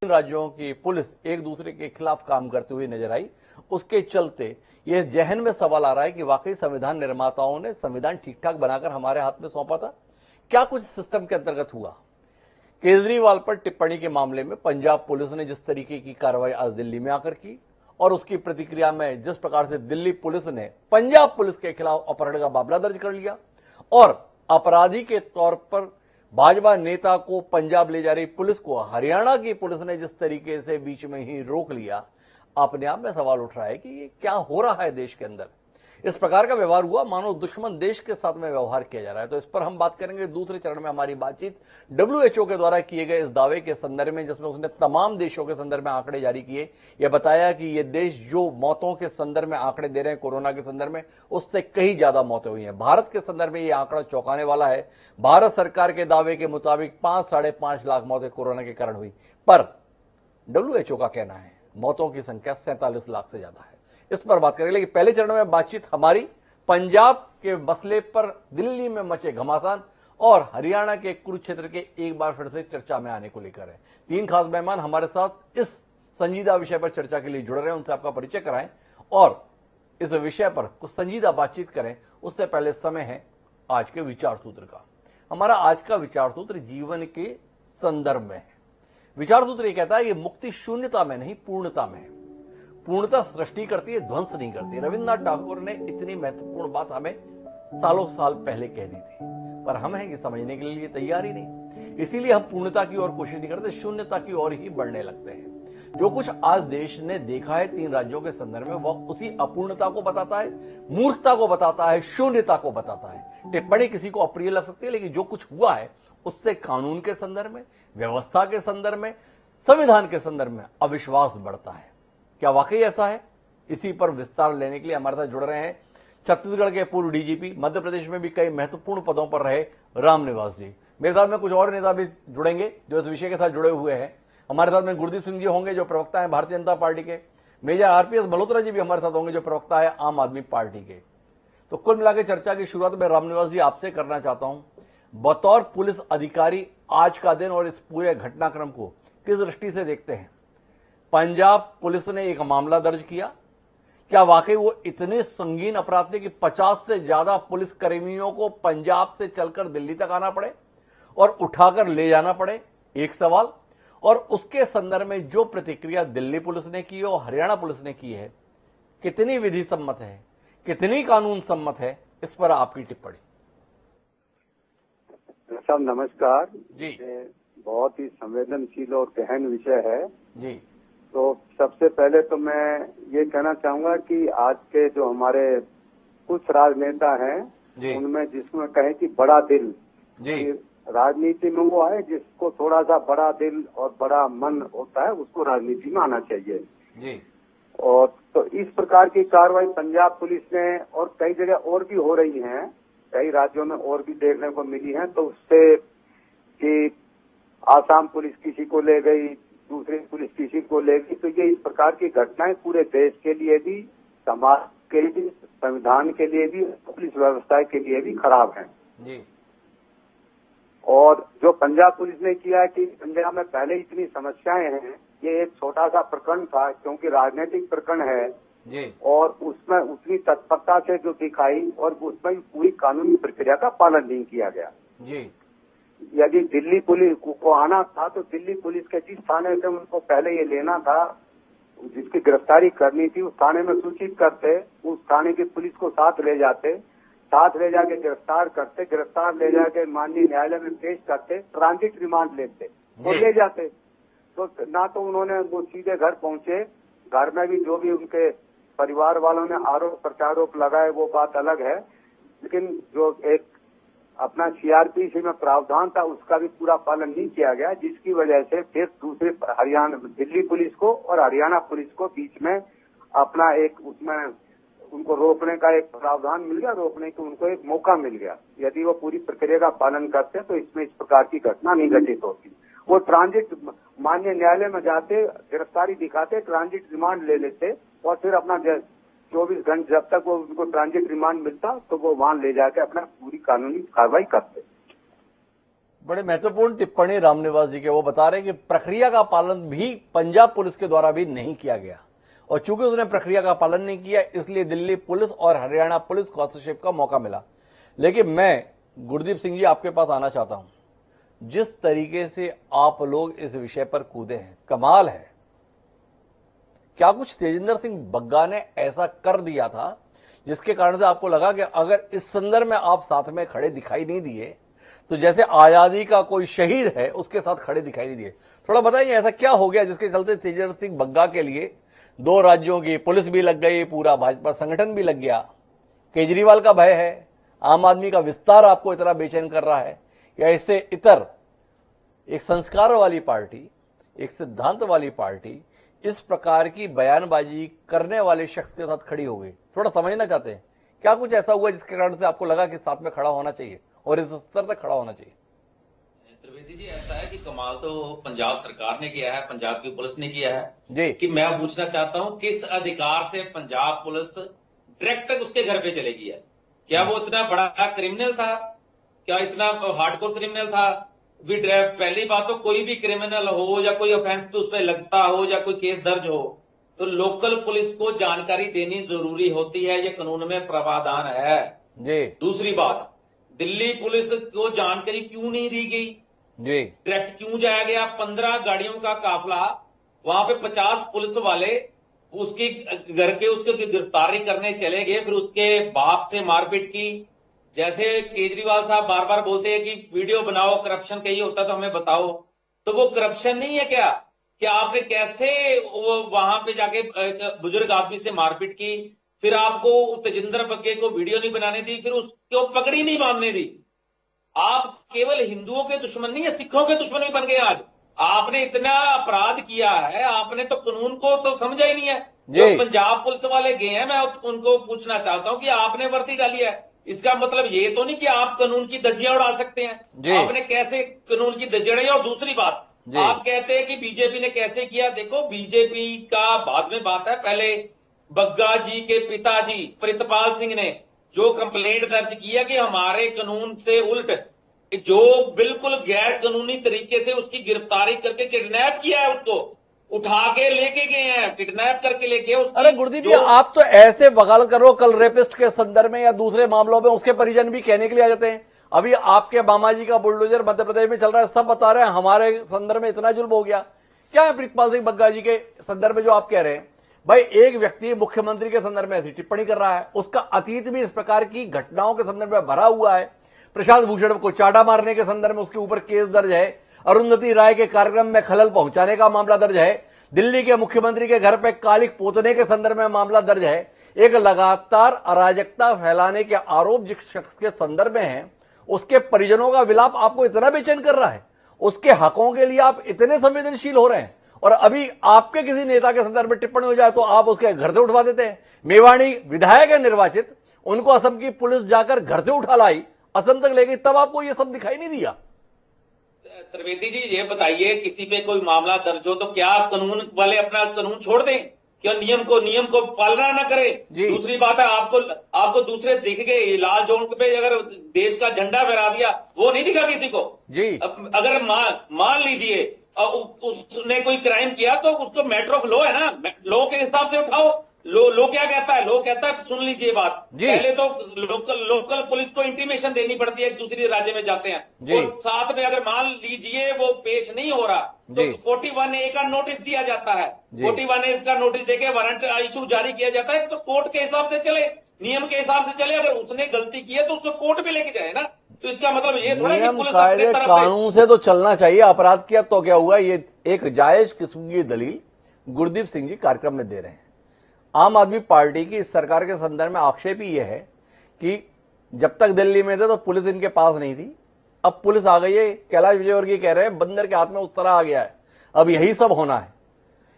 राज्यों की पुलिस एक दूसरे के खिलाफ काम करते हुए नजर आई। उसके चलते यह जहन में सवाल आ रहा है कि वाकई संविधान निर्माताओं ने संविधान ठीक ठाक बनाकर हमारे हाथ में सौंपा था? क्या कुछ सिस्टम के अंतर्गत हुआ? केजरीवाल पर टिप्पणी के मामले में पंजाब पुलिस ने जिस तरीके की कार्रवाई आज दिल्ली में आकर की और उसकी प्रतिक्रिया में जिस प्रकार से दिल्ली पुलिस ने पंजाब पुलिस के खिलाफ अपहरण का मामला दर्ज कर लिया और अपराधी के तौर पर भाजपा नेता को पंजाब ले जा रही पुलिस को हरियाणा की पुलिस ने जिस तरीके से बीच में ही रोक लिया, अपने आप में सवाल उठ रहा है कि ये क्या हो रहा है देश के अंदर। इस प्रकार का व्यवहार हुआ मानो दुश्मन देश के साथ में व्यवहार किया जा रहा है। तो इस पर हम बात करेंगे दूसरे चरण में हमारी बातचीत WHO के द्वारा किए गए इस दावे के संदर्भ में, जिसमें उसने तमाम देशों के संदर्भ में आंकड़े जारी किए। यह बताया कि ये देश जो मौतों के संदर्भ में आंकड़े दे रहे हैं कोरोना के संदर्भ में, उससे कहीं ज्यादा मौतें हुई हैं। भारत के संदर्भ में यह आंकड़ा चौंकाने वाला है। भारत सरकार के दावे के मुताबिक 5-5.5 लाख मौतें कोरोना के कारण हुई, पर WHO का कहना है मौतों की संख्या 47 लाख से ज्यादा है। इस पर बात करेंगे, लेकिन पहले चरण में बातचीत हमारी पंजाब के मसले पर दिल्ली में मचे घमासान और हरियाणा के कुरुक्षेत्र के एक बार फिर से चर्चा में आने को लेकर है। 3 खास मेहमान हमारे साथ इस संजीदा विषय पर चर्चा के लिए जुड़ रहे हैं। उनसे आपका परिचय कराएं और इस विषय पर कुछ संजीदा बातचीत करें। उससे पहले समय है आज के विचार सूत्र का। हमारा आज का विचार सूत्र जीवन के संदर्भ में है। विचार सूत्र यह कहता है कि मुक्ति शून्यता में नहीं, पूर्णता में है। पूर्णता सृष्टि करती है, ध्वंस नहीं करती। रविन्द्रनाथ टैगोर ने इतनी महत्वपूर्ण बात हमें सालों साल पहले कह दी थी, पर हम हैं कि समझने के लिए तैयार ही नहीं। इसीलिए हम पूर्णता की ओर कोशिश नहीं करते, शून्यता की ओर ही बढ़ने लगते हैं। जो कुछ आज देश ने देखा है 3 राज्यों के संदर्भ में, वह उसी अपूर्णता को बताता है, मूर्खता को बताता है, शून्यता को बताता है। टिप्पणी किसी को अप्रिय लग सकती है, लेकिन जो कुछ हुआ है उससे कानून के संदर्भ में, व्यवस्था के संदर्भ में, संविधान के संदर्भ में अविश्वास बढ़ता है। क्या वाकई ऐसा है? इसी पर विस्तार लेने के लिए हमारे साथ जुड़ रहे हैं छत्तीसगढ़ के पूर्व DGP, मध्य प्रदेश में भी कई महत्वपूर्ण पदों पर रहे रामनिवास जी। मेरे साथ में कुछ और नेता भी जुड़ेंगे जो इस विषय के साथ जुड़े हुए हैं। हमारे साथ में गुरदीप सिंह जी होंगे जो प्रवक्ता है भारतीय जनता पार्टी के। मेजर RPS मल्होत्रा जी भी हमारे साथ होंगे जो प्रवक्ता है आम आदमी पार्टी के। तो कुल मिलाकर चर्चा की शुरुआत में रामनिवास जी आपसे करना चाहता हूं, बतौर पुलिस अधिकारी आज का दिन और इस पूरे घटनाक्रम को किस दृष्टि से देखते हैं? पंजाब पुलिस ने एक मामला दर्ज किया, क्या वाकई वो इतने संगीन अपराध थे कि 50 से ज्यादा पुलिस कर्मियों को पंजाब से चलकर दिल्ली तक आना पड़े और उठाकर ले जाना पड़े? एक सवाल। और उसके संदर्भ में जो प्रतिक्रिया दिल्ली पुलिस ने की और हरियाणा पुलिस ने की है, कितनी विधि सम्मत है, कितनी कानून सम्मत है? इस पर आपकी टिप्पणी। सब नमस्कार जी। बहुत ही संवेदनशील और गहन विषय है जी। तो सबसे पहले तो मैं ये कहना चाहूंगा कि आज के जो हमारे कुछ राजनेता हैं उनमें जिसमें कहें कि बड़ा दिल जी, राजनीति में वो है जिसको थोड़ा सा बड़ा दिल और बड़ा मन होता है, उसको राजनीति में आना चाहिए जी। और तो इस प्रकार की कार्रवाई पंजाब पुलिस ने और कई जगह और भी हो रही हैं, कई राज्यों में और भी देखने को मिली है। तो उससे कि आसाम पुलिस किसी को ले गई, दूसरी पुलिस किसी को ले गई, तो ये इस प्रकार की घटनाएं पूरे देश के लिए भी, समाज के लिए भी, संविधान के लिए भी, पुलिस व्यवस्था के लिए भी खराब है जी। और जो पंजाब पुलिस ने किया है कि पंजाब में पहले इतनी समस्याएं हैं, ये एक छोटा सा प्रकरण था क्योंकि राजनीतिक प्रकरण है जी। और उसमें उतनी तत्परता से जो दिखाई और उसमें पूरी कानूनी प्रक्रिया का पालन नहीं किया गया जी। यदि दिल्ली पुलिस को आना था तो दिल्ली पुलिस के जिस थाने से उनको पहले ये लेना था, जिसकी गिरफ्तारी करनी थी, उस थाने में सूचित करते, उस थाने की पुलिस को साथ ले जाते, साथ ले जाके गिरफ्तार करते, गिरफ्तार ले जाके माननीय न्यायालय में पेश करते, ट्रांजिट रिमांड लेते और ले जाते। तो ना तो उन्होंने वो सीधे घर पहुंचे, घर में भी जो भी उनके परिवार वालों ने आरोप प्रत्यारोप लगाए वो बात अलग है, लेकिन जो एक अपना CRPC में प्रावधान था उसका भी पूरा पालन नहीं किया गया, जिसकी वजह से फिर दूसरे हरियाणा दिल्ली पुलिस को और हरियाणा पुलिस को बीच में अपना एक उसमें उनको रोकने का एक प्रावधान मिल गया, रोकने को उनको एक मौका मिल गया। यदि वो पूरी प्रक्रिया का पालन करते तो इसमें इस प्रकार की घटना नहीं घटित होती। वो ट्रांजिट माननीय न्यायालय में जाते, गिरफ्तारी दिखाते, ट्रांजिट रिमांड ले लेते और फिर अपना 24 घंटे जब तक वो उनको ट्रांजिट रिमांड मिलता तो वो वहां ले जाके अपना पूरी कानूनी कार्रवाई करते। बड़े महत्वपूर्ण टिप्पणी रामनिवास जी के, वो बता रहे हैं कि प्रक्रिया का पालन भी पंजाब पुलिस के द्वारा भी नहीं किया गया और चूंकि उसने प्रक्रिया का पालन नहीं किया इसलिए दिल्ली पुलिस और हरियाणा पुलिस को हस्तक्षेप का मौका मिला। लेकिन मैं गुरदीप सिंह जी आपके पास आना चाहता हूं, जिस तरीके से आप लोग इस विषय पर कूदे हैं कमाल है। क्या कुछ तेजिंदर सिंह बग्गा ने ऐसा कर दिया था जिसके कारण से आपको लगा कि अगर इस संदर्भ में आप साथ में खड़े दिखाई नहीं दिए तो जैसे आजादी का कोई शहीद है उसके साथ खड़े दिखाई नहीं दिए? थोड़ा बताइए ऐसा क्या हो गया जिसके चलते तेजिंदर सिंह बग्गा के लिए 2 राज्यों की पुलिस भी लग गई, पूरा भाजपा संगठन भी लग गया, केजरीवाल का भय है, आम आदमी का विस्तार आपको इतना बेचैन कर रहा है, या इससे इतर एक संस्कार वाली पार्टी, एक सिद्धांत वाली पार्टी इस प्रकार की बयानबाजी करने वाले शख्स के साथ खड़ी हो गई? थोड़ा समझना चाहते हैं क्या कुछ ऐसा हुआ जिसके कारण से आपको लगा कि साथ में खड़ा होना चाहिए और इस स्तर तक खड़ा होना चाहिए? त्रिवेदी जी, ऐसा है कि कमाल तो पंजाब सरकार ने किया है, पंजाब की पुलिस ने किया है जी। कि मैं पूछना चाहता हूं किस अधिकार से पंजाब पुलिस डायरेक्ट उसके घर पे चलेगी है? क्या वो इतना बड़ा क्रिमिनल था? क्या इतना हार्डकोर क्रिमिनल था? पहली बात तो कोई भी क्रिमिनल हो या कोई ऑफेंस पे उस पर लगता हो या कोई केस दर्ज हो तो लोकल पुलिस को जानकारी देनी जरूरी होती है, ये कानून में प्रावधान है जी। दूसरी बात, दिल्ली पुलिस को जानकारी क्यों नहीं दी गई? जी। डायरेक्ट क्यों जाया गया? 15 गाड़ियों का काफिला, वहां पे 50 पुलिस वाले उसके घर के उसके गिरफ्तारी करने चले गए, फिर उसके बाप से मारपीट की। जैसे केजरीवाल साहब बार बार बोलते हैं कि वीडियो बनाओ, करप्शन कहीं होता तो हमें बताओ, तो वो करप्शन नहीं है क्या? कि आपने कैसे वो वहां पे जाके बुजुर्ग आदमी से मारपीट की, फिर आपको तेजिंदर बग्गे को वीडियो नहीं बनाने दी, फिर उसको पगड़ी नहीं बांधने दी। आप केवल हिंदुओं के दुश्मन नहीं है, सिखों के दुश्मन भी बन गए आज। आपने इतना अपराध किया है, आपने तो कानून को तो समझा ही नहीं है। जो पंजाब पुलिस वाले गए हैं, मैं उनको पूछना चाहता हूं कि आपने वर्दी डाली है, इसका मतलब ये तो नहीं कि आप कानून की धज्जियां उड़ा सकते हैं। आपने कैसे कानून की धज्जियां उड़ाई? और दूसरी बात, आप कहते हैं कि बीजेपी ने कैसे किया। देखो, बीजेपी का बाद में बात है, पहले बग्गा जी के पिताजी प्रितपाल सिंह ने जो कंप्लेंट दर्ज किया कि हमारे कानून से उल्ट जो बिल्कुल गैर कानूनी तरीके से उसकी गिरफ्तारी करके किडनैप किया है, उसको उठा के लेके गए हैं, किडनैप करके लेके। अरे गुरदीप जी, आप तो ऐसे वकालत करो कल रेपिस्ट के संदर्भ में या दूसरे मामलों में उसके परिजन भी कहने के लिए आ जाते हैं। अभी आपके मामा जी का बुलडोजर मध्य प्रदेश में चल रहा है, सब बता रहे हैं हमारे संदर्भ में इतना जुल्म हो गया। क्या है प्रितपाल सिंह बग्गा जी के संदर्भ में जो आप कह रहे हैं? भाई, एक व्यक्ति मुख्यमंत्री के संदर्भ में ऐसी टिप्पणी कर रहा है, उसका अतीत भी इस प्रकार की घटनाओं के संदर्भ में भरा हुआ है। प्रशांत भूषण को चाटा मारने के संदर्भ में उसके ऊपर केस दर्ज है, अरुंधति राय के कार्यक्रम में खलल पहुंचाने का मामला दर्ज है, दिल्ली के मुख्यमंत्री के घर पर कालिक पोतने के संदर्भ में मामला दर्ज है। एक लगातार अराजकता फैलाने के आरोप जिस शख्स के संदर्भ में है, उसके परिजनों का विलाप आपको इतना बेचैन कर रहा है, उसके हकों के लिए आप इतने संवेदनशील हो रहे हैं, और अभी आपके किसी नेता के संदर्भ में टिप्पणी हो जाए तो आप उसके घर से उठवा देते हैं। मेवाड़ी विधायक है निर्वाचित, उनको असम की पुलिस जाकर घर से उठा लाई, असम तक ले गई, तब आपको ये सब दिखाई नहीं दिया? त्रिवेदी जी, ये बताइए, किसी पे कोई मामला दर्ज हो तो क्या कानून वाले अपना कानून छोड़ दें? क्या नियम को पालना ना करें? दूसरी बात है, आपको दूसरे दिख गए, लाल चौक पे अगर देश का झंडा फहरा दिया, वो नहीं दिखा किसी को जी। अगर मान लीजिए उसने कोई क्राइम किया तो उसको मैटर ऑफ लॉ है ना, लॉ के हिसाब से उठाओ। लो क्या कहता है? लो कहता है, सुन लीजिए बात, पहले तो लोकल पुलिस को इंटीमेशन देनी पड़ती है, दूसरे राज्य में जाते हैं, और साथ में अगर मान लीजिए वो पेश नहीं हो रहा तो 41A का नोटिस दिया जाता है। 41A का नोटिस देके वारंट इशू जारी किया जाता है, तो कोर्ट के हिसाब से चले, नियम के हिसाब से चले। अगर उसने गलती की है तो उसको कोर्ट पे लेके जाए ना, तो इसका मतलब ये थोड़ा नियम कायदे कानून से तो चलना चाहिए। अपराध किया तो क्या हुआ? ये एक जायज किस्म की दलील गुरदीप सिंह जी कार्यक्रम में दे रहे हैं। आम आदमी पार्टी की इस सरकार के संदर्भ में आक्षेप ही यह है कि जब तक दिल्ली में थे तो पुलिस इनके पास नहीं थी, अब पुलिस आ गई है। कैलाश विजयवर्गीय कह रहे हैं बंदर के हाथ में उस तरह आ गया है, अब यही सब होना है।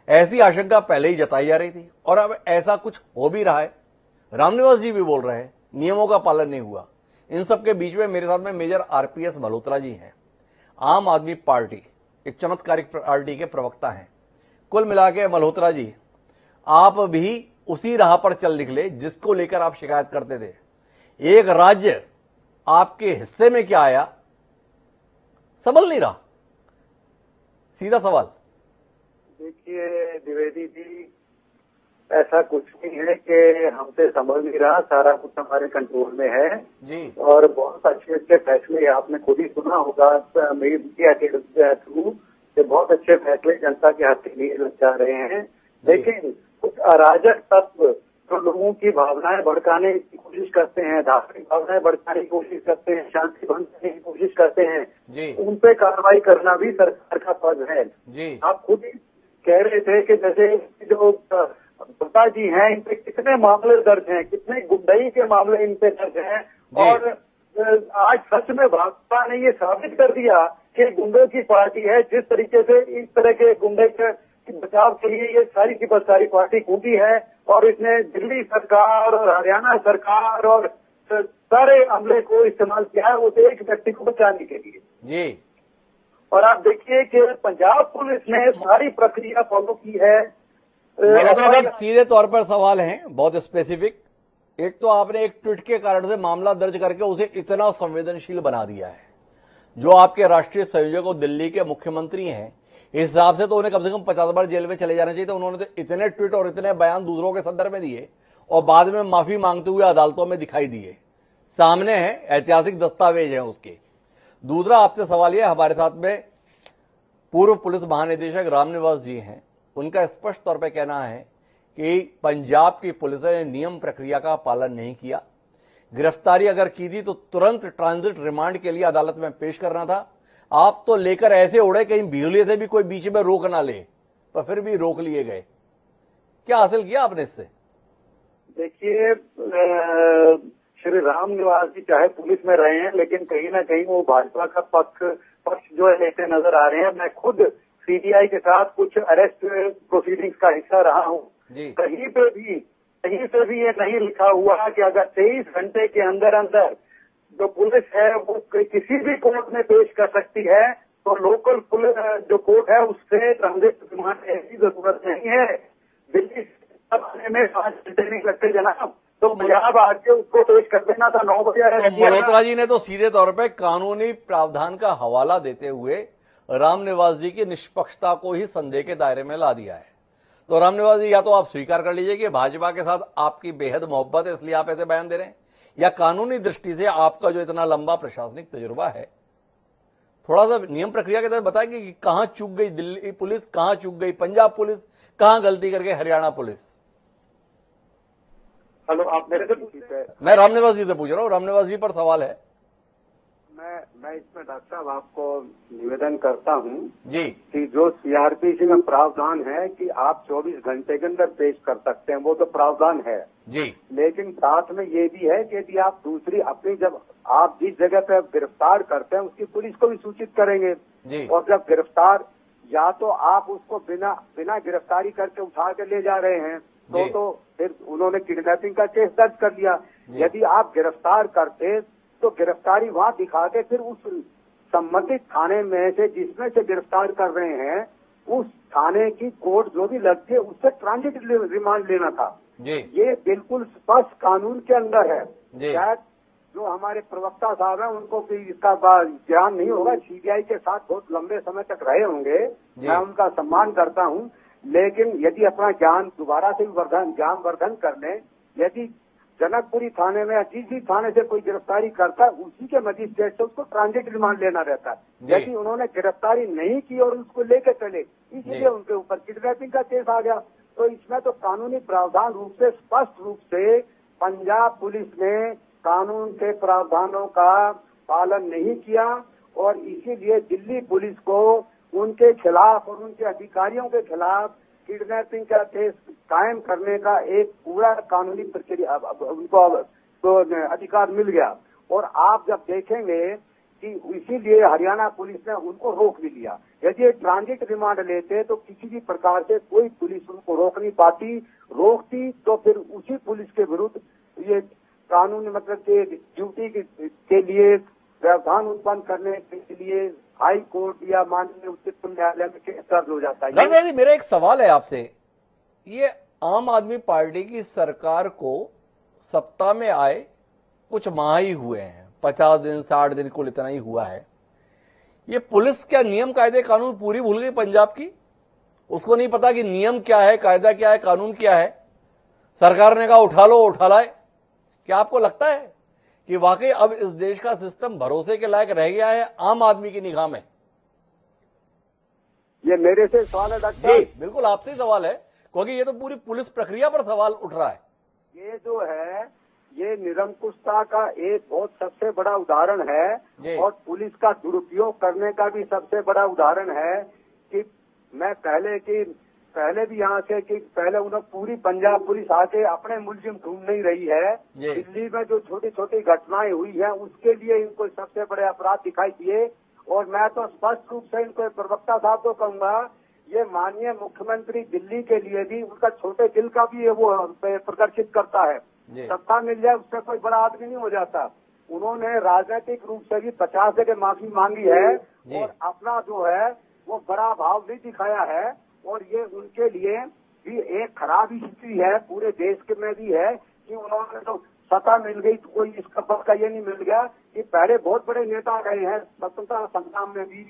ऐसी आशंका पहले ही जताई जा रही थी और अब ऐसा कुछ हो भी रहा है। रामनिवास जी भी बोल रहे हैं नियमों का पालन नहीं हुआ। इन सब के बीच में मेरे साथ में मेजर RPS मल्होत्रा जी हैं, आम आदमी पार्टी एक चमत्कारिक पार्टी के प्रवक्ता हैं। कुल मिला के मल्होत्रा जी, आप भी उसी राह पर चल निकले जिसको लेकर आप शिकायत करते थे। एक राज्य आपके हिस्से में क्या आया, संभल नहीं रहा। सीधा सवाल। देखिए द्विवेदी जी, ऐसा कुछ नहीं है कि हमसे संभल नहीं रहा, सारा कुछ हमारे कंट्रोल में है जी। और बहुत अच्छे अच्छे फैसले आपने खुद ही सुना होगा मीडिया के थ्रू कि बहुत अच्छे फैसले जनता के हाथ के लिए जा रहे हैं। लेकिन कुछ अराजक तत्व जो लोगों की भावनाएं भड़काने की कोशिश करते हैं, धार्मिक भावनाएं भड़काने की कोशिश करते हैं, शांति भंग करने की कोशिश करते हैं जी। उन पे कार्रवाई करना भी सरकार का फर्ज है जी। आप खुद ही कह रहे थे कि जैसे जो गुप्ता जी हैं, इन पे कितने मामले दर्ज हैं, कितने गुंडई के मामले इन पे दर्ज हैं और आज सच में भाजपा ने ये साबित कर दिया कि गुंडों की पार्टी है। जिस तरीके से इस तरह के गुंडे के बचाव के लिए ये सारी की सारी पार्टी कूदी है और इसने दिल्ली सरकार और हरियाणा सरकार और सारे अमले को इस्तेमाल किया है उस एक व्यक्ति को बचाने के लिए जी। और आप देखिए कि पंजाब पुलिस ने सारी प्रक्रिया फॉलो की है। मल्होत्रा साहब, सीधे तौर पर सवाल हैं बहुत स्पेसिफिक। एक तो आपने एक ट्वीट के कारण से मामला दर्ज करके उसे इतना संवेदनशील बना दिया है। जो आपके राष्ट्रीय संयोजक और दिल्ली के मुख्यमंत्री हैं, इस हिसाब से तो उन्हें कम से कम 50 बार जेल में चले जाना चाहिए। तो उन्होंने तो इतने ट्वीट और इतने बयान दूसरों के संदर्भ में दिए और बाद में माफी मांगते हुए अदालतों में दिखाई दिए। सामने है, ऐतिहासिक दस्तावेज है उसके। दूसरा आपसे सवाल यह, हमारे साथ में पूर्व पुलिस महानिदेशक रामनिवास जी हैं। उनका स्पष्ट तौर पर कहना है कि पंजाब की पुलिस ने नियम प्रक्रिया का पालन नहीं किया। गिरफ्तारी अगर की थी तो तुरंत ट्रांजिट रिमांड के लिए अदालत में पेश करना था। आप तो लेकर ऐसे उड़े कहीं बिजली से भी कोई बीच में रोक ना ले, पर फिर भी रोक लिए गए। क्या हासिल किया आपने इससे? देखिए श्री रामनिवास जी चाहे पुलिस में रहे हैं लेकिन कहीं ना कहीं वो भाजपा का पक्ष जो है लेते नजर आ रहे हैं। मैं खुद सीबीआई के साथ कुछ अरेस्ट प्रोसीडिंग्स का हिस्सा रहा हूँ। कहीं पे भी ये नहीं लिखा हुआ कि अगर 23 घंटे के अंदर अंदर जो पुलिस है वो किसी भी कोर्ट में पेश कर सकती है तो लोकल पुलिस जो कोर्ट है उससे ट्रांजिट रिमांड की जरूरत नहीं है। दिल्ली आने में 5 घंटे नहीं लगते जनाब, तो पंजाब आके उसको पेश कर देना था 9 बजे। मल्होत्रा जी ने तो सीधे तौर पर कानूनी प्रावधान का हवाला देते हुए रामनिवास जी की निष्पक्षता को ही संदेह के दायरे में ला दिया है। तो रामनिवास जी, या तो आप स्वीकार कर लीजिए कि भाजपा के साथ आपकी बेहद मोहब्बत है इसलिए आप ऐसे बयान दे रहे हैं, या कानूनी दृष्टि से आपका जो इतना लंबा प्रशासनिक तजुर्बा है, थोड़ा सा नियम प्रक्रिया के तहत बताएंगे कि कहां चूक गई दिल्ली पुलिस, कहां चूक गई पंजाब पुलिस, कहां गलती करके हरियाणा पुलिस। हेलो, आप मेरे से पूछ रहे हैं? मैं रामनिवास जी से पूछ रहा हूँ। रामनिवास जी पर सवाल है। मैं इसमें डॉक्टर साहब आपको निवेदन करता हूं जी कि जो सीआरपीसी में प्रावधान है कि आप 24 घंटे के अंदर पेश कर सकते हैं, वो तो प्रावधान है जी। लेकिन साथ में ये भी है कि यदि आप दूसरी अपनी जब आप जिस जगह पे गिरफ्तार करते हैं उसकी पुलिस को भी सूचित करेंगे जी। और जब गिरफ्तार या तो आप उसको बिना गिरफ्तारी करके उठा के ले जा रहे हैं तो फिर उन्होंने किडनैपिंग का केस दर्ज कर लिया। यदि आप गिरफ्तार करते तो गिरफ्तारी वहां दिखा के फिर उस संबंधित थाने में से जिसमें से गिरफ्तार कर रहे हैं उस थाने की कोर्ट जो भी लगती है उससे ट्रांजिट रिमांड लेना था जी। ये बिल्कुल स्पष्ट कानून के अंदर है। जी। शायद जो हमारे प्रवक्ता साहब हैं उनको भी इसका ज्ञान नहीं होगा, सीबीआई के साथ बहुत लंबे समय तक रहे होंगे, मैं उनका सम्मान करता हूं। लेकिन यदि अपना ज्ञान दोबारा से ज्ञान वर्धन करने, यदि जनकपुरी थाने में जिस भी थाने से कोई गिरफ्तारी करता है उसी के मजिस्ट्रेट से उसको ट्रांजिट रिमांड लेना रहता है। यदि उन्होंने गिरफ्तारी नहीं की और उसको लेकर चले इसलिए उनके ऊपर किडनैपिंग का केस आ गया। तो इसमें तो कानूनी प्रावधान रूप से स्पष्ट रूप से पंजाब पुलिस ने कानून के प्रावधानों का पालन नहीं किया और इसीलिए दिल्ली पुलिस को उनके खिलाफ और उनके अधिकारियों के खिलाफ किडनैपिंग का केस कायम करने का एक पूरा कानूनी प्रक्रिया उनको तो अधिकार मिल गया। और आप जब देखेंगे कि इसीलिए हरियाणा पुलिस ने उनको रोक भी लिया। यदि ट्रांजिट रिमांड लेते तो किसी भी प्रकार से कोई पुलिस उनको रोक नहीं पाती, रोकती तो फिर उसी पुलिस के विरुद्ध ये कानूनी मतलब के ड्यूटी के लिए प्रावधान उत्पन्न करने के लिए हाई कोर्ट या माननीय उच्चतम न्यायालय में केस दर्ज हो जाता है। रामनिवास जी, मेरा एक सवाल है आपसे। ये आम आदमी पार्टी की सरकार को सत्ता में आए कुछ माह ही हुए हैं, 50 दिन 60 दिन कुल इतना ही हुआ है। ये पुलिस क्या नियम कायदे कानून पूरी भूल गई पंजाब की? उसको नहीं पता कि नियम क्या है, कायदा क्या है, कानून क्या है। सरकार ने कहा उठा लो, उठा लाए। क्या आपको लगता है कि वाकई अब इस देश का सिस्टम भरोसे के लायक रह गया है आम आदमी की निगाह में? ये मेरे से सवाल है डॉक्टर जी बिल्कुल आपसे ही सवाल है, क्योंकि ये तो पूरी पुलिस प्रक्रिया पर सवाल उठ रहा है। ये जो है ये निरंकुशता का एक बहुत सबसे बड़ा उदाहरण जी। है और पुलिस का दुरुपयोग करने का भी सबसे बड़ा उदाहरण है कि मैं पहले भी यहाँ से कि पहले उन्हें पूरी पंजाब पुलिस आके अपने मुलजिम ढूंढ नहीं रही है। जी। दिल्ली में जो छोटी छोटी घटनाएं हुई हैं उसके लिए इनको सबसे बड़े अपराध दिखाई दिए और मैं तो स्पष्ट रूप से इनको प्रवक्ता साहब को कहूंगा, ये माननीय मुख्यमंत्री दिल्ली के लिए भी उनका छोटे दिल का भी वो प्रदर्शित करता है। सत्ता मिल जाए उससे कोई बड़ा आदमी नहीं हो जाता। उन्होंने राजनीतिक रूप से भी 50 जगह माफी मांगी है और अपना जो है वो बड़ा भाव नहीं दिखाया है और ये उनके लिए भी एक खराब हिस्ट्री है, पूरे देश के में भी है कि उन्होंने तो सत्ता मिल गई तो कोई इसका पद का ये नहीं मिल गया कि पहले बहुत बड़े नेता गए हैं स्वतंत्रता संग्राम में भी,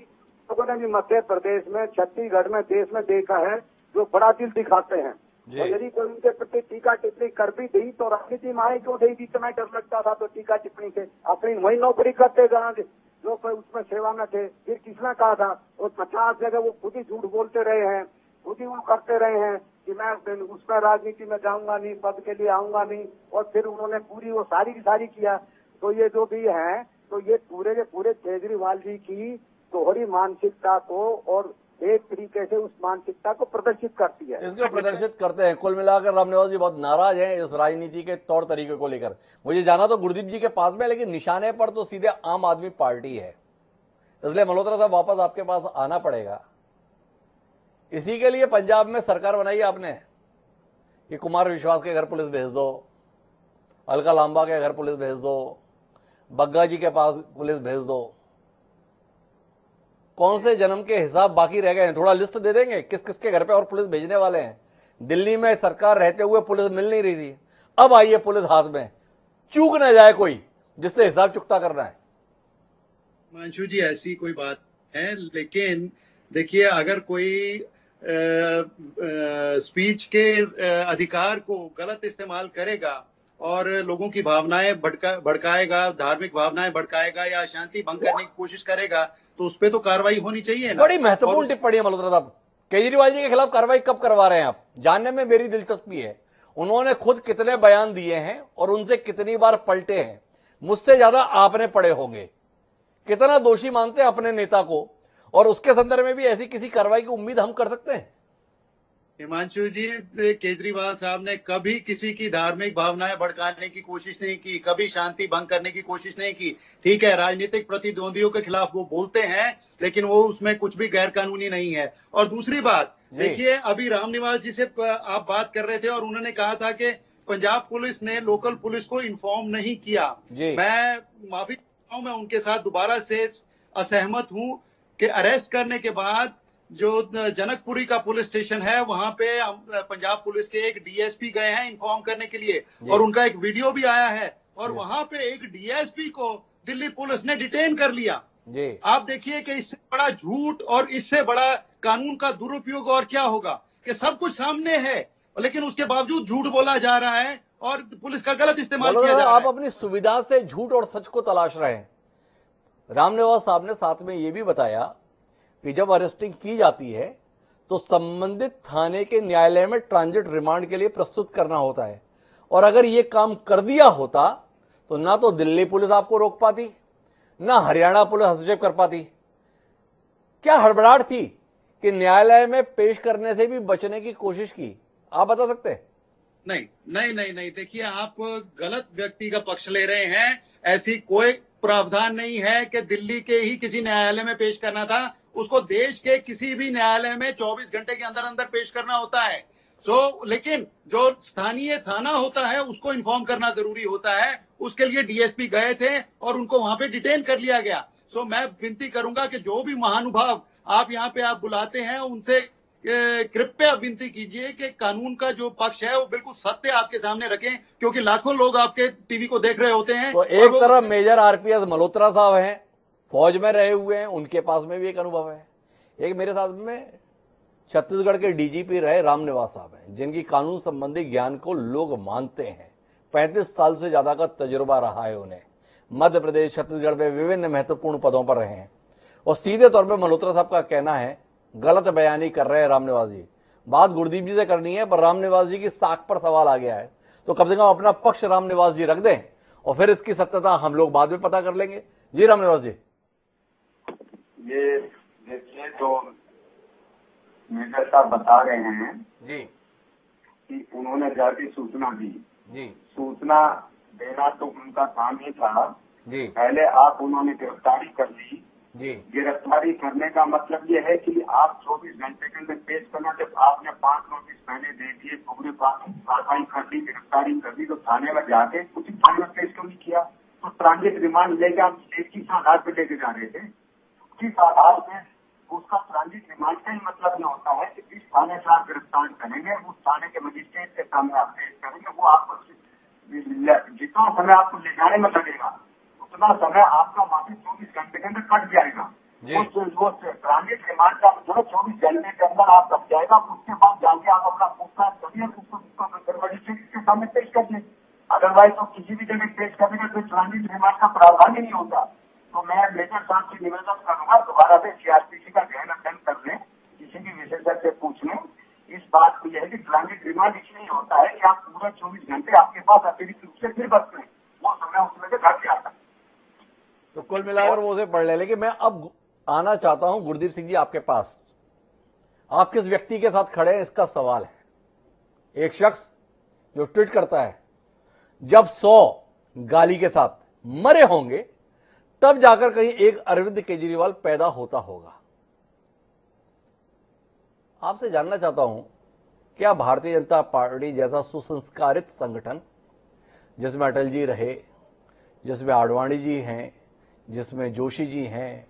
लोगों ने भी मध्य प्रदेश में, छत्तीसगढ़ में, देश में देखा है जो बड़ा दिल दिखाते हैं। और यदि कोई उनके प्रति टीका टिप्पणी कर भी दी तो राजनीति में आए क्यों नहीं, इतना डर लगता था तो टीका टिप्पणी से अपनी वही नौकरी करते जहाँ जो कोई उसमें सेवा में थे। फिर किसने कहा था और 50 जगह वो खुद ही झूठ बोलते रहे हैं, खुद ही वो करते रहे हैं कि मैं उसमें राजनीति में जाऊंगा नहीं, पद के लिए आऊंगा नहीं और फिर उन्होंने पूरी वो सारी की सारी किया। तो ये जो भी है तो ये पूरे के पूरे केजरीवाल जी की दोहरी मानसिकता को और एक तरीके से उस मानसिकता को प्रदर्शित करती है। इसको प्रदर्शित करते हैं। कुल मिलाकर रामनिवास जी बहुत नाराज हैं इस राजनीति के तौर तरीके को लेकर। मुझे जाना तो गुरदीप जी के पास में, लेकिन निशाने पर तो सीधे आम आदमी पार्टी है, इसलिए मल्होत्रा साहब वापस आपके पास आना पड़ेगा। इसी के लिए पंजाब में सरकार बनाई आपने कि कुमार विश्वास के घर पुलिस भेज दो, अलका लांबा के घर पुलिस भेज दो, बग्गा जी के पास पुलिस भेज दो। कौन से जन्म के हिसाब बाकी रह गए हैं? थोड़ा लिस्ट दे देंगे किस किस के घर पे और पुलिस भेजने वाले हैं। दिल्ली में सरकार रहते हुए पुलिस मिल नहीं रही थी, अब आई है पुलिस हाथ में, चूक न जाए कोई जिससे हिसाब चुकता करना है। हिमांशु जी ऐसी कोई बात है, लेकिन देखिए अगर कोई स्पीच के अधिकार को गलत इस्तेमाल करेगा और लोगों की भावनाएं भड़काएगा, धार्मिक भावनाएं भड़काएगा या शांति भंग करने की कोशिश करेगा तो उस पर तो कार्रवाई होनी चाहिए ना। बड़ी महत्वपूर्ण टिप्पणी है मल्होत्रा साहब। केजरीवाल जी के खिलाफ कार्रवाई कब करवा रहे हैं आप? जानने में मेरी दिलचस्पी है। उन्होंने खुद कितने बयान दिए हैं और उनसे कितनी बार पलटे हैं, मुझसे ज्यादा आपने पढ़े होंगे। कितना दोषी मानते हैं अपने नेता को और उसके संदर्भ में भी ऐसी किसी कार्रवाई की उम्मीद हम कर सकते हैं? हिमांशु जी, केजरीवाल साहब ने कभी किसी की धार्मिक भावनाएं भड़काने की कोशिश नहीं की, कभी शांति भंग करने की कोशिश नहीं की। ठीक है, राजनीतिक प्रतिद्वंदियों के खिलाफ वो बोलते हैं, लेकिन वो उसमें कुछ भी गैर कानूनी नहीं है। और दूसरी बात देखिए, अभी रामनिवास जी से आप बात कर रहे थे और उन्होंने कहा था कि पंजाब पुलिस ने लोकल पुलिस को इन्फॉर्म नहीं किया। मैं माफी चाहता हूं, मैं उनके साथ दोबारा से असहमत हूं कि अरेस्ट करने के बाद जो जनकपुरी का पुलिस स्टेशन है वहां पे पंजाब पुलिस के एक डीएसपी गए हैं इन्फॉर्म करने के लिए और उनका एक वीडियो भी आया है और वहां पे एक डीएसपी को दिल्ली पुलिस ने डिटेन कर लिया। आप देखिए कि इससे बड़ा झूठ और इससे बड़ा कानून का दुरुपयोग और क्या होगा कि सब कुछ सामने है लेकिन उसके बावजूद झूठ बोला जा रहा है और पुलिस का गलत इस्तेमाल किया जा रहा है। आप अपनी सुविधा से झूठ और सच को तलाश रहे हैं। रामनिवास साहब ने साथ में यह भी बताया कि जब अरेस्टिंग की जाती है तो संबंधित थाने के न्यायालय में ट्रांजिट रिमांड के लिए प्रस्तुत करना होता है और अगर यह काम कर दिया होता तो ना तो दिल्ली पुलिस आपको रोक पाती, ना हरियाणा पुलिस हस्तक्षेप कर पाती। क्या हड़बड़ाहट थी कि न्यायालय में पेश करने से भी बचने की कोशिश की? आप बता सकते हैं? नहीं, देखिए आप गलत व्यक्ति का पक्ष ले रहे हैं। ऐसी कोई प्रावधान नहीं है कि दिल्ली के ही किसी न्यायालय में पेश करना था, उसको देश के किसी भी न्यायालय में 24 घंटे के अंदर अंदर पेश करना होता है। लेकिन जो स्थानीय थाना होता है उसको इन्फॉर्म करना जरूरी होता है। उसके लिए डीएसपी गए थे और उनको वहां पे डिटेन कर लिया गया। मैं विनती करूंगा कि जो भी महानुभाव आप यहाँ पे आप बुलाते हैं उनसे कृपया विनती कीजिए कि कानून का जो पक्ष है वो बिल्कुल सत्य आपके सामने रखें, क्योंकि लाखों लोग आपके टीवी को देख रहे होते हैं। तो एक तरफ मेजर आरपीएस मल्होत्रा साहब हैं, फौज में रहे हुए हैं, उनके पास में भी एक अनुभव है। एक मेरे साथ में छत्तीसगढ़ के डीजीपी रहे रामनिवास साहब हैं, जिनकी कानून संबंधी ज्ञान को लोग मानते हैं। 35 साल से ज्यादा का तजुर्बा रहा है उन्हें। मध्य प्रदेश, छत्तीसगढ़ में विभिन्न महत्वपूर्ण पदों पर रहे हैं और सीधे तौर पर मल्होत्रा साहब का कहना है गलत बयानी कर रहे हैं रामनिवास जी। बात गुरदीप जी से करनी है, पर रामनिवास जी की साख पर सवाल आ गया है, तो कम से कम अपना पक्ष रामनिवास जी रख दें और फिर इसकी सत्यता हम लोग बाद में पता कर लेंगे। जी रामनिवास जी। ये देखिए, जो मेजर साहब बता रहे हैं जी कि उन्होंने जाके सूचना दी। जी सूचना देना तो उनका काम ही था। जी पहले आप उन्होंने गिरफ्तारी कर ली। जी गिरफ्तारी करने का मतलब ये है कि आप 24 घंटे के अंदर पेश करना। जब आपने 5 नोटिस पहले दे दिए, पूरे कार्रवाई कर दी, गिरफ्तारी कर दी, तो थाने में जाके उसी थाने में पेश क्यों नहीं किया? तो ट्रांजिट रिमांड लेके आप किस आधार पर लेके जा रहे थे? किस आधार पे? उसका ट्रांजिट रिमांड का ही मतलब ये होता है कि जिस थाने से आप गिरफ्तार करेंगे, उस थाने के मजिस्ट्रेट के सामने आप पेश करेंगे। वो आपको जितना समय आपको ले जाने में लगेगा, उतना समय आपका मात्र 24 घंटे के अंदर कट जाएगा। वो ट्रांजिट रिमांड का जो 24 घंटे के अंदर आप कट जाएगा, उसके बाद जाके आप अपना पूछताछ करिए, उसको मजिस्ट्रेट के सामने पेश करिए। अदरवाइज तो किसी भी जगह पेश करने का कोई ट्रांजिट रिमांड का प्रावधान ही नहीं होता। तो मैं मेजर साहब से निवेदन करूंगा, दोबारा से सीआरपीसी का गहन अध्ययन कर लें, किसी भी विशेषज्ञ से पूछ लें। इस बात को यह है कि ट्रांजिट रिमांड इसलिए होता है कि आप पूरा 24 घंटे आपके पास अतिरिक्त रूप से फिर बचते हैं, वो समय उसमें से घट जाता है। तो कुल मिलाकर वो उसे पढ़ ले। लेकिन मैं अब आना चाहता हूं गुरदीप सिंह जी आपके पास। आप किस व्यक्ति के साथ खड़े हैं, इसका सवाल है। एक शख्स जो ट्वीट करता है जब 100 गाली के साथ मरे होंगे तब जाकर कहीं एक अरविंद केजरीवाल पैदा होता होगा। आपसे जानना चाहता हूं, क्या भारतीय जनता पार्टी जैसा सुसंस्कारित संगठन, जिसमें अटल जी रहे, जिसमें आडवाणी जी हैं, जिसमें जोशी जी हैं,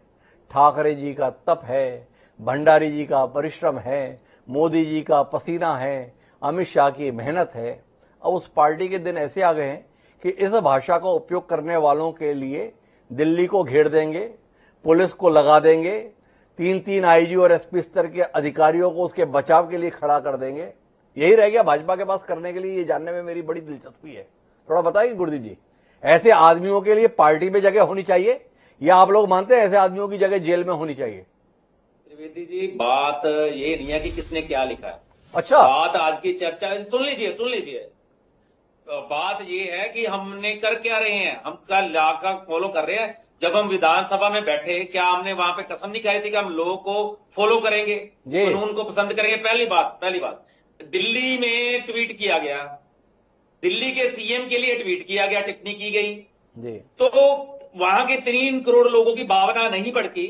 ठाकरे जी का तप है, भंडारी जी का परिश्रम है, मोदी जी का पसीना है, अमित शाह की मेहनत है, अब उस पार्टी के दिन ऐसे आ गए हैं कि इस भाषा का उपयोग करने वालों के लिए दिल्ली को घेर देंगे, पुलिस को लगा देंगे, 3-3 आईजी और एसपी स्तर के अधिकारियों को उसके बचाव के लिए खड़ा कर देंगे। यही रह गया भाजपा के पास करने के लिए। ये जानने में मेरी बड़ी दिलचस्पी है, थोड़ा बताइए गुरदीप जी। ऐसे आदमियों के लिए पार्टी में जगह होनी चाहिए या आप लोग मानते हैं ऐसे आदमियों की जगह जेल में होनी चाहिए? त्रिवेदी जी, बात ये नहीं है कि किसने क्या लिखा है। अच्छा, बात आज की चर्चा, सुन लीजिए। बात ये है कि हमने कर क्या रहे हैं, हम कल लॉ का फॉलो कर रहे हैं। जब हम विधानसभा में बैठे, क्या हमने वहां पे कसम नहीं खाई थी कि हम लोगों को फॉलो करेंगे, कानून को पसंद करेंगे? पहली बात दिल्ली में ट्वीट किया गया, दिल्ली के सीएम के लिए ट्वीट किया गया, टिप्पणी की गई जी। तो वहां के 3 करोड़ लोगों की भावना नहीं भड़की।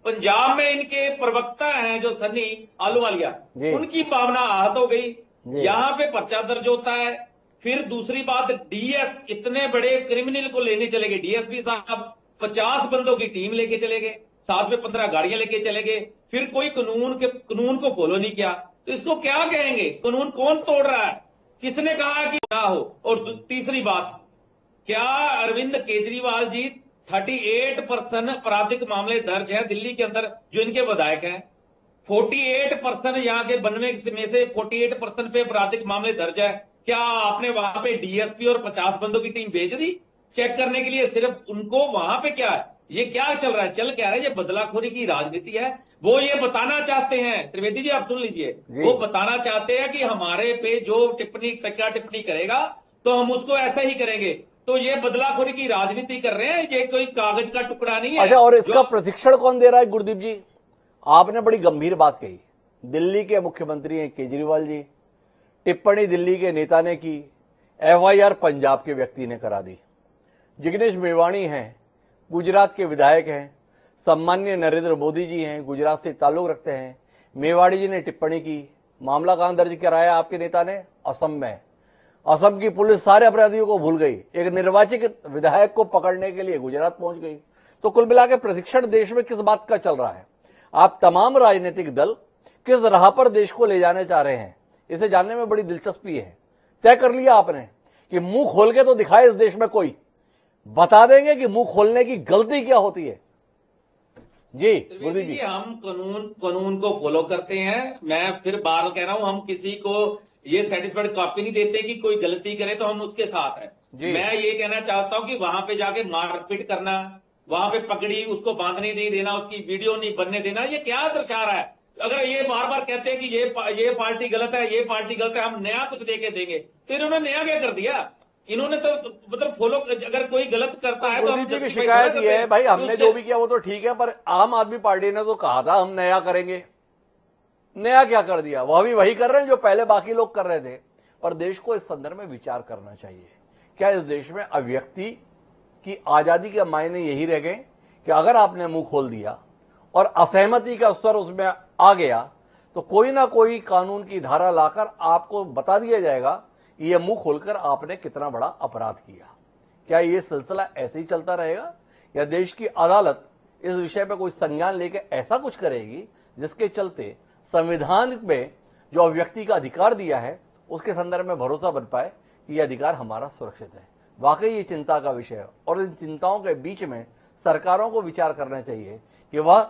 पंजाब में इनके प्रवक्ता हैं जो सन्नी आलूवालिया, उनकी भावना आहत हो गई। यहां पे पर्चा दर्ज होता है। फिर दूसरी बात, डीएस इतने बड़े क्रिमिनल को लेने चले गए, डीएसपी साहब 50 बंदों की टीम लेके चले गए, साथ में 15 गाड़ियां लेके चले गए। फिर कोई कानून को फॉलो नहीं किया, तो इसको क्या कहेंगे? कानून कौन तोड़ रहा है? किसने कहा कि क्या हो? और तीसरी बात, क्या अरविंद केजरीवाल जी 38% आपराधिक मामले दर्ज है दिल्ली के अंदर जो इनके विधायक हैं, 48% यहां के 92 में से 48% पे आपराधिक मामले दर्ज है। क्या आपने वहां पे डीएसपी और 50 बंदों की टीम भेज दी चेक करने के लिए? सिर्फ उनको वहां पे क्या है, ये क्या चल रहा है? चल क्या रहा है? ये बदलाखोरी की राजनीति है। वो ये बताना चाहते हैं, त्रिवेदी जी आप सुन लीजिए, वो बताना चाहते हैं कि हमारे पे जो टिप्पणी करेगा तो हम उसको ऐसा ही करेंगे। तो ये बदलाखोरी की राजनीति कर रहे हैं, ये कोई कागज का टुकड़ा नहीं है। अच्छा, और इसका प्रशिक्षण कौन दे रहा है गुरदीप जी? आपने बड़ी गंभीर बात कही। दिल्ली के मुख्यमंत्री हैं केजरीवाल जी, टिप्पणी दिल्ली के नेता ने की, एफआईआर पंजाब के व्यक्ति ने करा दी। जिग्नेश मेवाणी हैं, गुजरात के विधायक हैं, सम्माननीय नरेंद्र मोदी जी हैं, गुजरात से ताल्लुक रखते हैं। मेवाड़ी जी ने टिप्पणी की, मामला कहां दर्ज कराया आपके नेता ने? असम में। असम की पुलिस सारे अपराधियों को भूल गई, एक निर्वाचित विधायक को पकड़ने के लिए गुजरात पहुंच गई। तो कुल मिलाकर प्रशिक्षण देश में किस बात का चल रहा है? आप तमाम राजनीतिक दल किस राह पर देश को ले जाने चाह रहे हैं, इसे जानने में बड़ी दिलचस्पी है। तय कर लिया आपने कि मुंह खोल के तो दिखाए इस देश में कोई, बता देंगे कि मुंह खोलने की गलती क्या होती है? जी त्रिवेदी गुरदीप जी, जी। हम कानून को फॉलो करते हैं। मैं फिर बार कह रहा हूं, हम किसी को ये सेटिस्फाइड कॉपी नहीं देते कि कोई गलती करे तो हम उसके साथ हैं। जी। मैं ये कहना चाहता हूं कि वहां पे जाके मारपीट करना, वहां पे पकड़ी उसको बांधने नहीं देना, उसकी वीडियो नहीं बनने देना, ये क्या दर्शा रहा है? अगर ये बार बार कहते हैं कि ये पार्टी गलत है, ये पार्टी गलत है, हम नया कुछ देके देंगे, तो इन्होंने नया क्या कर दिया? इन्होंने तो मतलब फॉलो, अगर कोई गलत करता है तो हम गुरदीप जी की justify शिकायत थोड़ा ये है करते भाई, हैं कि हमने उसके- जो भी किया वो तो ठीक है, पर आम आदमी पार्टी ने तो कहा था हम नया करेंगे। नया क्या कर दिया? वह भी वही कर रहे हैं जो पहले बाकी लोग कर रहे थे। पर देश को इस संदर्भ में विचार करना चाहिए। क्या इस देश में अभिव्यक्ति की आजादी के मायने यही रह गए कि अगर आपने मुंह खोल दिया और असहमति का स्वर उसमें आ गया तो कोई ना कोई कानून की धारा लाकर आपको बता दिया जाएगा कि यह मुंह खोलकर आपने कितना बड़ा अपराध किया? क्या यह सिलसिला ऐसे ही चलता रहेगा या देश की अदालत इस विषय पर कोई संज्ञान लेकर ऐसा कुछ करेगी जिसके चलते संविधान में जो अभिव्यक्ति का अधिकार दिया है उसके संदर्भ में भरोसा बन पाए कि यह अधिकार हमारा सुरक्षित है? वाकई ये चिंता का विषय है और इन चिंताओं के बीच में सरकारों को विचार करना चाहिए कि वह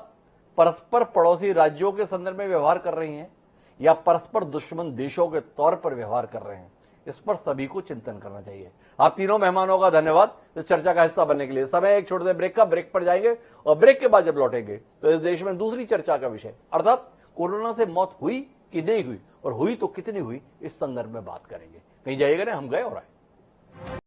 परस्पर पड़ोसी राज्यों के संदर्भ में व्यवहार कर रही हैं या परस्पर दुश्मन देशों के तौर पर व्यवहार कर रहे हैं। इस पर सभी को चिंतन करना चाहिए। आप तीनों मेहमानों का धन्यवाद इस चर्चा का हिस्सा बनने के लिए। समय एक छोटे से ब्रेक का, ब्रेक पर जाएंगे और ब्रेक के बाद जब लौटेंगे तो इस देश में दूसरी चर्चा का विषय अर्थात कोरोना से मौत हुई कि नहीं हुई और हुई तो कितनी हुई, इस संदर्भ में बात करेंगे। कहीं जाइएगा ना, हम गए और आए।